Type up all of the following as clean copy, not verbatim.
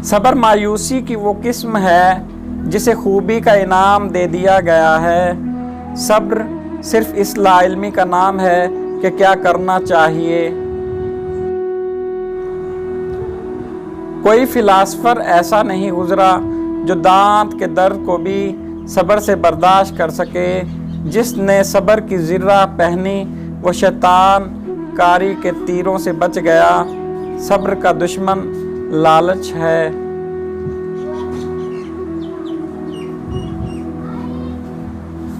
صبر مایوسی کی وہ قسم ہے جسے خوبی کا انعام دے دیا گیا ہے۔ صبر صرف اس لا علمی کا نام ہے کہ کیا کرنا چاہیے۔ کوئی فلاسفر ایسا نہیں گزرا جو دانت کے درد کو بھی صبر سے برداشت کر سکے۔ جس نے صبر کی زرہ پہنی وہ شیطان کاری کے تیروں سے بچ گیا۔ صبر کا دشمن لالچ ہے۔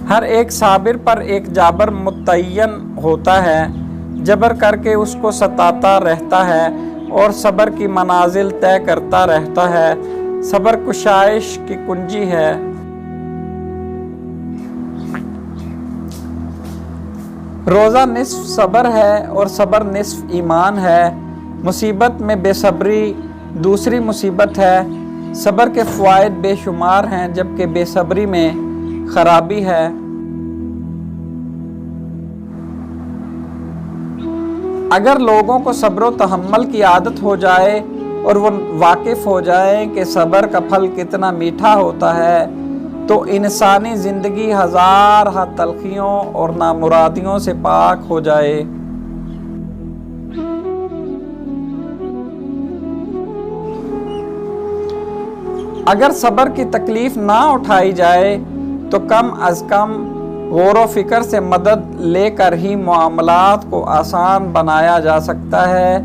ہر ایک صابر پر ایک جابر متعین ہوتا ہے، جبر کر کے اس کو ستاتا رہتا ہے اور صبر کی منازل طے کرتا رہتا ہے۔ صبر کشائش کی کنجی ہے۔ روزہ نصف صبر ہے اور صبر نصف ایمان ہے۔ مصیبت میں بے صبری دوسری مصیبت ہے۔ صبر کے فوائد بے شمار ہیں جبکہ بے صبری میں خرابی ہے۔ اگر لوگوں کو صبر و تحمل کی عادت ہو جائے اور وہ واقف ہو جائیں کہ صبر کا پھل کتنا میٹھا ہوتا ہے تو انسانی زندگی ہزار تلخیوں اور نامرادیوں سے پاک ہو جائے۔ اگر صبر کی تکلیف نہ اٹھائی جائے تو کم از کم غور و فکر سے مدد لے کر ہی معاملات کو آسان بنایا جا سکتا ہے۔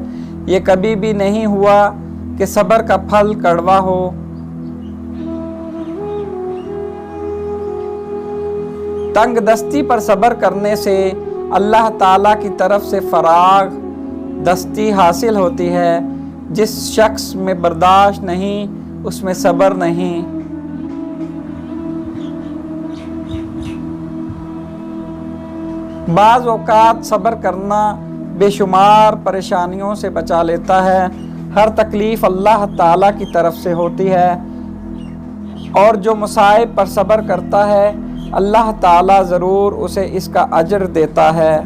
یہ کبھی بھی نہیں ہوا کہ صبر کا پھل کڑوا ہو۔ تنگ دستی پر صبر کرنے سے اللہ تعالیٰ کی طرف سے فراغ دستی حاصل ہوتی ہے۔ جس شخص میں برداشت نہیں اس میں صبر نہیں۔ بعض اوقات صبر کرنا بے شمار پریشانیوں سے بچا لیتا ہے۔ ہر تکلیف اللہ تعالیٰ کی طرف سے ہوتی ہے اور جو مصائب پر صبر کرتا ہے اللہ تعالیٰ ضرور اسے اس کا اجر دیتا ہے۔